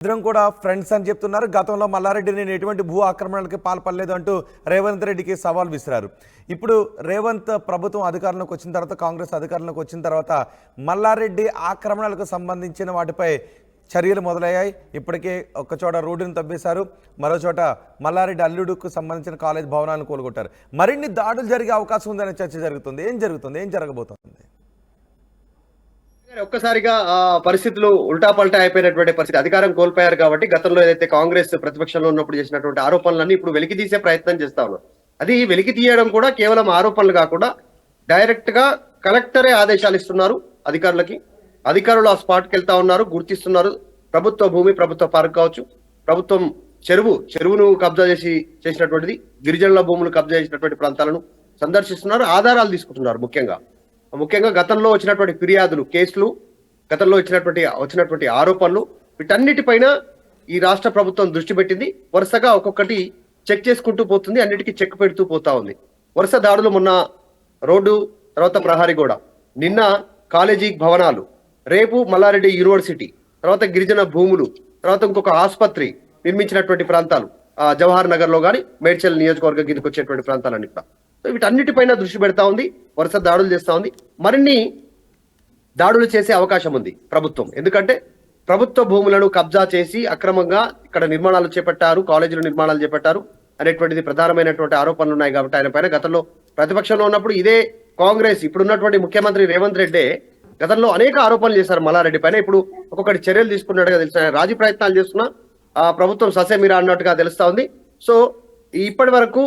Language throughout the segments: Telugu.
ఇద్దరం కూడా ఫ్రెండ్స్ అని చెప్తున్నారు. గతంలో మల్లారెడ్డి నేను ఎటువంటి భూ ఆక్రమణలకి పాల్పడలేదు అంటూ రేవంత్ రెడ్డికి సవాల్ విసిరారు. ఇప్పుడు రేవంత్ ప్రభుత్వం అధికారంలోకి వచ్చిన తర్వాత, కాంగ్రెస్ అధికారంలోకి వచ్చిన తర్వాత మల్లారెడ్డి ఆక్రమణలకు సంబంధించిన వాటిపై చర్యలు మొదలయ్యాయి. ఇప్పటికే ఒక్కచోట రోడ్డును తవ్వేశారు, మరో చోట మల్లారెడ్డి అల్లుడుకు సంబంధించిన కాలేజ్ భవనాలను కూలగొట్టారు. మరిన్ని దాడులు జరిగే అవకాశం ఉందనే చర్చ జరుగుతుంది. ఏం జరగబోతోంది? ఒక్కసారిగా పరిస్థితులు ఉల్టా పల్టా అయిపోయినటువంటి పరిస్థితి. అధికారం కోల్పోయారు కాబట్టి గతంలో ఏదైతే కాంగ్రెస్ ప్రతిపక్షంలో ఉన్నప్పుడు చేసినటువంటి ఆరోపణలన్నీ ఇప్పుడు వెలికి తీసే ప్రయత్నం చేస్తా ఉన్నారు. అది వెలికి తీయడం కూడా కేవలం ఆరోపణలు కాకుండా డైరెక్ట్ గా కలెక్టరే ఆదేశాలు ఇస్తున్నారు అధికారులకి. అధికారులు ఆ స్పాట్కి వెళ్తా ఉన్నారు, గుర్తిస్తున్నారు. ప్రభుత్వ భూమి, ప్రభుత్వ పార్క్ కావచ్చు, ప్రభుత్వం చెరువును కబ్జా చేసినటువంటిది, గిరిజనుల భూములు కబ్జా చేసినటువంటి ప్రాంతాలను సందర్శిస్తున్నారు, ఆధారాలు తీసుకుంటున్నారు. ముఖ్యంగా గతంలో వచ్చినటువంటి ఫిర్యాదులు, కేసులు, గతంలో వచ్చినటువంటి ఆరోపణలు, వీటన్నిటిపైన ఈ రాష్ట్ర ప్రభుత్వం దృష్టి పెట్టింది. వరుసగా ఒక్కొక్కటి చెక్ చేసుకుంటూ పోతుంది, అన్నిటికీ చెక్ పెడుతూ పోతా ఉంది. వరుస దాడులు మొన్న రోడ్డు, తర్వాత ప్రహారీ గోడ, నిన్న కాలేజీ భవనాలు, రేపు మల్లారెడ్డి యూనివర్సిటీ, తర్వాత గిరిజన భూములు, తర్వాత ఇంకొక ఆసుపత్రి నిర్మించినటువంటి ప్రాంతాలు జవహర్ నగర్ లో కానీ మేడ్చల్ నియోజకవర్గం కిందకి వచ్చేటువంటి ప్రాంతాలన్నీ కూడా. వీటన్నిటిపైన దృష్టి పెడతా ఉంది, వరుస దాడులు చేస్తా ఉంది. మరిన్ని దాడులు చేసే అవకాశం ఉంది ప్రభుత్వం. ఎందుకంటే ప్రభుత్వ భూములను కబ్జా చేసి అక్రమంగా ఇక్కడ నిర్మాణాలు చేపట్టారు, కాలేజీలు నిర్మాణాలు చేపట్టారు అనేటువంటిది ప్రధానమైనటువంటి ఆరోపణలు ఉన్నాయి. కాబట్టి ఆయన పైన గతంలో ప్రతిపక్షంలో ఉన్నప్పుడు ఇదే కాంగ్రెస్, ఇప్పుడున్నటువంటి ముఖ్యమంత్రి రేవంత్ రెడ్డి గతంలో అనేక ఆరోపణలు చేశారు మల్లారెడ్డి పైన. ఇప్పుడు ఒక్కొక్కటి చర్యలు తీసుకున్నట్టుగా తెలుసు. రాజీ ప్రయత్నాలు చేస్తున్నా ప్రభుత్వం ససేమిరా అన్నట్టుగా తెలుస్తా ఉంది. సో ఇప్పటి వరకు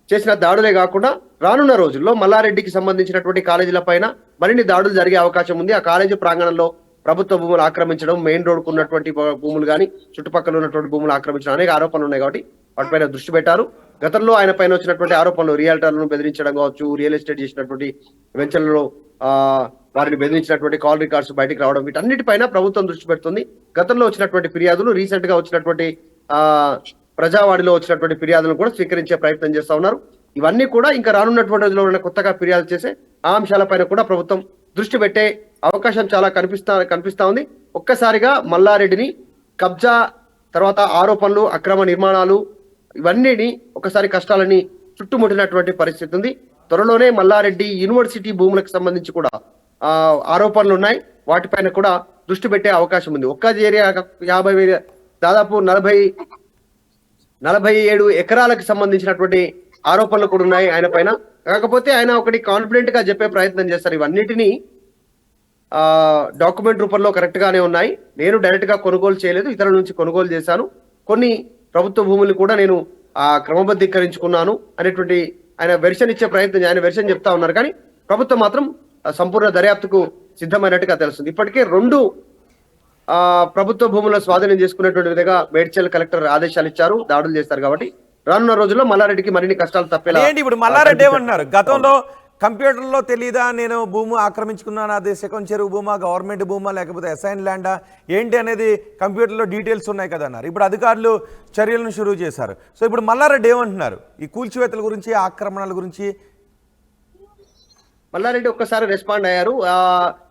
చేసిన దాడులే కాకుండా రానున్న రోజుల్లో మల్లారెడ్డికి సంబంధించినటువంటి కాలేజీల పైన మరిన్ని దాడులు జరిగే అవకాశం ఉంది. ఆ కాలేజీ ప్రాంగణంలో ప్రభుత్వ భూములు ఆక్రమించడం, మెయిన్ రోడ్కు ఉన్నటువంటి భూములు కానీ చుట్టుపక్కల ఉన్నటువంటి భూములు ఆక్రమించడం అనేక ఆరోపణలు ఉన్నాయి. కాబట్టి వాటిపైన దృష్టి పెట్టారు. గతంలో ఆయన పైన వచ్చినటువంటి ఆరోపణలు, రియల్టర్లను బెదిరించడం కావచ్చు, రియల్ ఎస్టేట్ చేసినటువంటి వెంచర్లలో వారిని బెదిరించినటువంటి కాల్ రికార్డ్స్ బయటకు రావడం, వీటన్నిటిపైన ప్రభుత్వం దృష్టి పెడుతుంది. గతంలో వచ్చినటువంటి ఫిర్యాదులు, రీసెంట్ గా వచ్చినటువంటి ప్రజావాడిలో వచ్చినటువంటి ఫిర్యాదులను కూడా స్వీకరించే ప్రయత్నం చేస్తా ఉన్నారు. ఇవన్నీ కూడా ఇంకా రానున్నటువంటి రోజుల్లో కొత్తగా ఫిర్యాదు చేసే ఆ అంశాలపైన కూడా ప్రభుత్వం దృష్టి పెట్టే అవకాశం చాలా కనిపిస్తా ఉంది. ఒక్కసారిగా మల్లారెడ్డిని కబ్జా, తర్వాత ఆరోపణలు, అక్రమ నిర్మాణాలు, ఇవన్నీ ఒకసారి కష్టాలని చుట్టుముట్టినటువంటి పరిస్థితి ఉంది. త్వరలోనే మల్లారెడ్డి యూనివర్సిటీ భూములకు సంబంధించి కూడా ఆరోపణలు ఉన్నాయి. వాటిపైన కూడా దృష్టి పెట్టే అవకాశం ఉంది. ఒక్క ఏరియా 50,000 దాదాపు 47 ఎకరాలకు సంబంధించినటువంటి ఆరోపణలు కూడా ఉన్నాయి ఆయన పైన. కాకపోతే ఆయన ఒకటి కాన్ఫిడెంట్ గా చెప్పే ప్రయత్నం చేస్తారు. ఇవన్నిటినీ డాక్యుమెంట్ రూపంలో కరెక్ట్ గానే ఉన్నాయి, నేను డైరెక్ట్ గా కొనుగోలు చేయలేదు, ఇతరుల నుంచి కొనుగోలు చేశాను, కొన్ని ప్రభుత్వ భూములు కూడా నేను క్రమబద్ధీకరించుకున్నాను అనేటువంటి ఆయన వెర్షన్ ఇచ్చే ప్రయత్నం, ఆయన వెర్షన్ చెప్తా ఉన్నారు. కానీ ప్రభుత్వం మాత్రం సంపూర్ణ దర్యాప్తుకు సిద్ధమైనట్టుగా తెలుస్తుంది. ఇప్పటికే 2 ప్రభుత్వ భూముల స్వాధీనం చేసుకునేటువంటి విధంగా మేడ్చల్ కలెక్టర్ ఆదేశాలు ఇచ్చారు, దాడులు చేస్తారు. కాబట్టి రానున్న రోజుల్లో మల్లారెడ్డికి మరిన్ని కష్టాలు తప్పేలా. ఇప్పుడు మల్లారెడ్డి ఏమన్నారు, గతంలో కంప్యూటర్లో తెలీదా నేను భూమి ఆక్రమించుకున్నాను, అది సెకండ్ చెరువు భూమా, గవర్నమెంట్ భూమా, లేకపోతే అసైన్ ల్యాండా ఏంటి అనేది కంప్యూటర్లో డీటెయిల్స్ ఉన్నాయి కదా అన్నారు. ఇప్పుడు అధికారులు చర్యలను షురూ చేశారు. సో ఇప్పుడు మల్లారెడ్డి ఏమంటున్నారు ఈ కూల్చివేతల గురించి, ఆక్రమణల గురించి? మల్లారెడ్డి ఒక్కసారి రెస్పాండ్ అయ్యారు.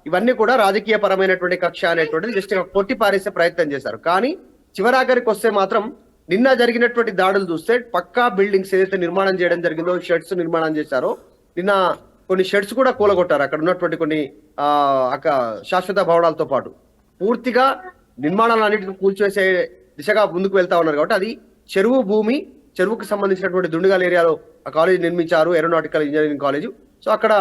ఇవన్నీ కూడా రాజకీయ పరమైనటువంటి కక్ష అనేటువంటిది జస్ట్ కొట్టి పారేసే ప్రయత్నం చేశారు. కానీ చివరాఖరికి వస్తే మాత్రం నిన్న జరిగినటువంటి దాడులు చూస్తే పక్కా బిల్డింగ్స్ ఏదైతే నిర్మాణం చేయడం జరిగిందో, షెడ్స్ నిర్మాణం చేశారో, నిన్న కొన్ని షెడ్స్ కూడా కూలగొట్టారు. అక్కడ ఉన్నటువంటి కొన్ని శాశ్వత భవనాలతో పాటు పూర్తిగా నిర్మాణాలన్నింటినీ కూల్చేసే దిశగా ముందుకు వెళ్తా ఉన్నారు. కాబట్టి అది చెరువు భూమి, చెరువుకు సంబంధించినటువంటి దుండిగల్ ఏరియాలో ఆ కాలేజ్ నిర్మించారు, ఏరోనాటికల్ ఇంజనీరింగ్ కాలేజ్. సో అక్కడ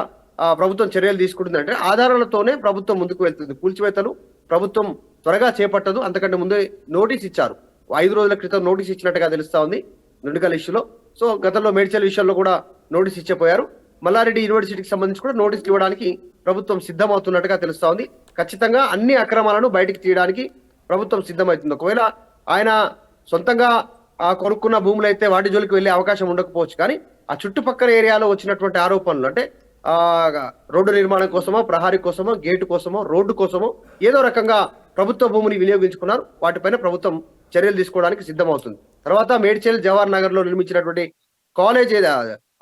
ప్రభుత్వం చర్యలు తీసుకుంటుందంటే ఆధారాలతోనే ప్రభుత్వం ముందుకు వెళ్తుంది. కూల్చివేతలు ప్రభుత్వం త్వరగా చేపట్టదు. అంతకంటే ముందే నోటీస్ ఇచ్చారు, 5 రోజుల క్రితం నోటీస్ ఇచ్చినట్టుగా తెలుస్తా ఉంది దుండిగల్ ఇష్యూలో. సో గతంలో మేడ్చల్ విషయంలో కూడా నోటీస్ ఇచ్చిపోయారు. మల్లారెడ్డి యూనివర్సిటీకి సంబంధించి కూడా నోటీసులు ఇవ్వడానికి ప్రభుత్వం సిద్ధమవుతున్నట్టుగా తెలుస్తా ఉంది. ఖచ్చితంగా అన్ని అక్రమాలను బయటికి తీయడానికి ప్రభుత్వం సిద్ధమవుతుంది. ఒకవేళ ఆయన సొంతంగా కొనుక్కున్న భూములు అయితే వాటి జోలికి వెళ్ళే అవకాశం ఉండకపోవచ్చు. కానీ ఆ చుట్టుపక్కల ఏరియాలో వచ్చినటువంటి ఆరోపణలు, అంటే రోడ్డు నిర్మాణం కోసమో, ప్రహారీ కోసమో, గేటు కోసమో, రోడ్డు కోసమో ఏదో రకంగా ప్రభుత్వ భూమిని వినియోగించుకున్నారు. వాటిపైన ప్రభుత్వం చర్యలు తీసుకోవడానికి సిద్ధమవుతుంది. తర్వాత మేడ్చల్ జవహర్ నగర్ లో నిర్మించినటువంటి కాలేజ్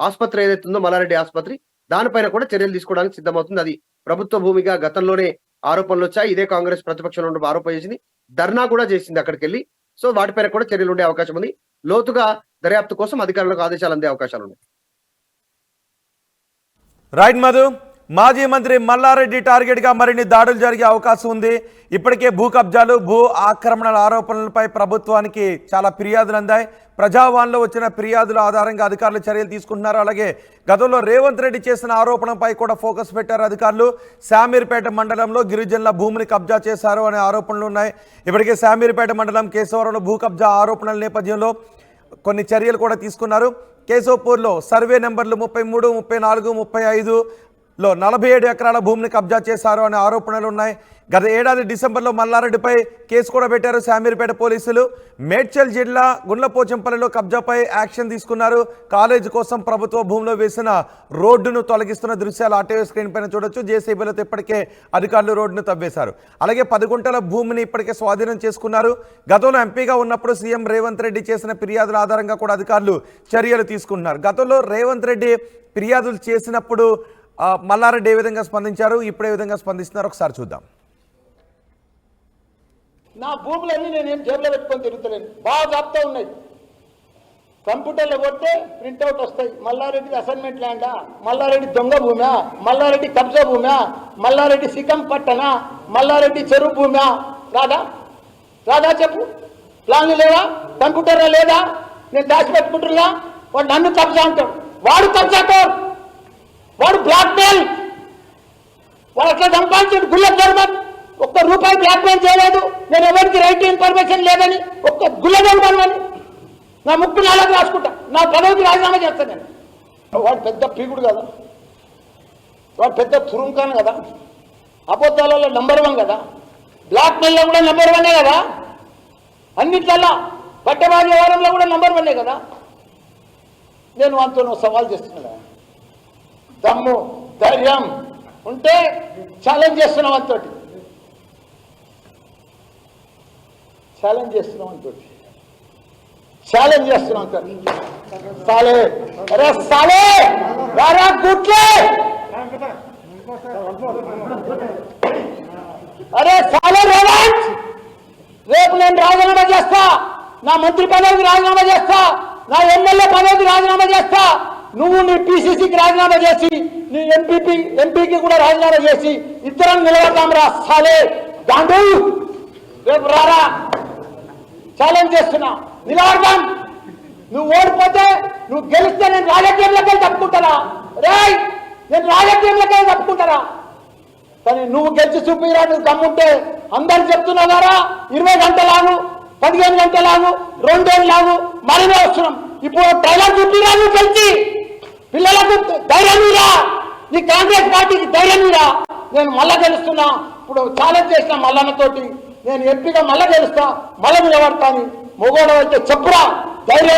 ఆసుపత్రి ఏదైతే ఉందో, మల్లారెడ్డి ఆసుపత్రి, దానిపైన కూడా చర్యలు తీసుకోవడానికి సిద్ధమవుతుంది. అది ప్రభుత్వ భూమిగా గతంలోనే ఆరోపణలు వచ్చాయి. ఇదే కాంగ్రెస్ ప్రతిపక్షంలో ఆరోపణ చేసింది. ధర్నా కూడా చేసింది అక్కడికి వెళ్ళి. సో వాటిపైన కూడా చర్యలు ఉండే అవకాశం ఉంది. లోతుగా దర్యాప్తు కోసం అధికారులకు ఆదేశాలు అందే అవకాశాలు ఉన్నాయి. రైట్ మధు, మాజీ మంత్రి మల్లారెడ్డి టార్గెట్గా మరిన్ని దాడులు జరిగే అవకాశం ఉంది. ఇప్పటికే భూ కబ్జాలు, భూ ఆక్రమణల ఆరోపణలపై ప్రభుత్వానికి చాలా ఫిర్యాదులు అందాయి. ప్రజావాణిలో వచ్చిన ఫిర్యాదుల ఆధారంగా అధికారులు చర్యలు తీసుకుంటున్నారు. అలాగే గతంలో రేవంత్ రెడ్డి చేసిన ఆరోపణపై కూడా ఫోకస్ పెట్టారు అధికారులు. శామీర్పేట మండలంలో గిరిజనుల భూమిని కబ్జా చేశారు అనే ఆరోపణలు ఉన్నాయి. ఇప్పటికే శామీర్పేట మండలం కేశవరంలో భూ కబ్జా ఆరోపణల నేపథ్యంలో కొన్ని చర్యలు కూడా తీసుకున్నారు. కేశవపూర్లో సర్వే నెంబర్లు 33, 34, 35లో 47 ఎకరాల భూమిని కబ్జా చేశారు అనే ఆరోపణలు ఉన్నాయి. గత ఏడాది డిసెంబర్లో మల్లారెడ్డిపై కేసు కూడా పెట్టారు శామీర్పేట పోలీసులు. మేడ్చల్ జిల్లా గుండ్లపోచంపల్లిలో కబ్జాపై యాక్షన్ తీసుకున్నారు. కాలేజీ కోసం ప్రభుత్వ భూమిలో వేసిన రోడ్డును తొలగిస్తున్న దృశ్యాలు ఆర్టీవీ స్క్రీన్ పైన చూడొచ్చు. జేసీబీలతో ఇప్పటికే అధికారులు రోడ్డును తవ్వేశారు. అలాగే 10 గుంటల భూమిని ఇప్పటికే స్వాధీనం చేసుకున్నారు. గతంలో ఎంపీగా ఉన్నప్పుడు సీఎం రేవంత్ రెడ్డి చేసిన ఫిర్యాదుల ఆధారంగా కూడా అధికారులు చర్యలు తీసుకుంటున్నారు. గతంలో రేవంత్ రెడ్డి ఫిర్యాదులు చేసినప్పుడు మల్లారెడ్డి ఏ విధంగా స్పందించారు, ఇప్పుడు ఏ విధంగా స్పందిస్తున్నారు ఒకసారి చూద్దాం. నా భూములన్నీ నేనేం జేబులో పెట్టుకొని తిరుగుతలేను, బాగా జాబ్తా ఉన్నాయి. కంప్యూటర్లో కొడితే ప్రింట్అవుట్ వస్తాయి. మల్లారెడ్డి అసైన్మెంట్ ల్యాండా, మల్లారెడ్డి దొంగ భూమా, మల్లారెడ్డి కబ్జా భూమా, మల్లారెడ్డి సికం పట్టనా, మల్లారెడ్డి చెరువు భూమా, రాదా రాదా చెప్పు. ప్లాన్లు లేవా, కంప్యూటర్లో లేదా, నేను దాచిపెట్టుకుంటున్నా. వాడు నన్ను కబ్జా అంటాడు, వాడు కబ్జాకోర్, వాడు బ్లాక్మెయిల్. వాడు అట్లా సంపాదించాడు. గుళ్ళ ధర్మం ఒక్క రూపాయి బ్లాక్మెయిల్ చేయలేదు. నేను ఎవరికి రైట్ ఇన్ఫర్మేషన్ లేదని ఒక్క గుళ్ళని నా ముక్కు నాలుగు రాసుకుంటా, నా పదవికి రాజీనామా చేస్తాను నేను. వాడు పెద్ద పీకుడు కదా, వాడు పెద్ద తురుంకాను కదా, అబద్ధాలలో నంబర్ 1 కదా, బ్లాక్మెయిల్లో కూడా నంబర్ 1 కదా, అన్నిట్లల్లా పట్టబాజీ వ్యవహారంలో కూడా నంబర్ 1 కదా. నేను వాటితో సవాల్ చేస్తున్నా. దమ్ము ధైర్యం ఉంటే ఛాలెంజ్ చేస్తున్నాం అంతటి, ఛాలెంజ్ చేస్తున్నాం అంతటి, ఛాలెంజ్ చేస్తున్నాం అంతటి. సాలే అరే సాలే రారా గుట్లే, అరే సాలే రేవంత్, రేపు నేను రాజీనామా చేస్తా, నా మంత్రి పదవికి రాజీనామా చేస్తా, నా ఎమ్మెల్యే పదవికి రాజీనామా చేస్తా. నువ్వు నీ పిసిసికి రాజీనామా చేసి, నీ ఎంపీకి కూడా రాజీనామా చేసి ఇద్దరం నిలబడతాం రా సాలే గాంధీ. రేపు రారా, ఛాలెంజ్ చేస్తున్నా, నిలబడతాం. నువ్వు ఓడిపోతే, నువ్వు గెలిస్తే నేను రాజకీయంలోకి తప్పుకుంటారా రేయ్, నేను రాజకీయంలోకి తప్పుకుంటారా. కానీ నువ్వు గెలిచి చూపిరా, నువ్వు దమ్ముంటే. అందరు చెప్తున్నారా 20 గంటలాగు, 15 గంటలాగు, 2 ఏళ్ళలాగు, మరినే వస్తున్నాం. ఇప్పుడు ట్రైలర్ చూపిరా, నువ్వు గెలిచి పిల్లలకు ధైర్యం మీరా, నీ కాంగ్రెస్ పార్టీకి ధైర్యం మీరా. నేను మళ్ళా గెలుస్తున్నా. ఇప్పుడు ఛాలెంజ్ చేసిన మల్లన్నతోటి, నేను ఎంపీగా మళ్ళా గెలుస్తా, మళ్ళా నిలబడతాను. మొగోడు అయితే చెప్పురా ధైర్యం.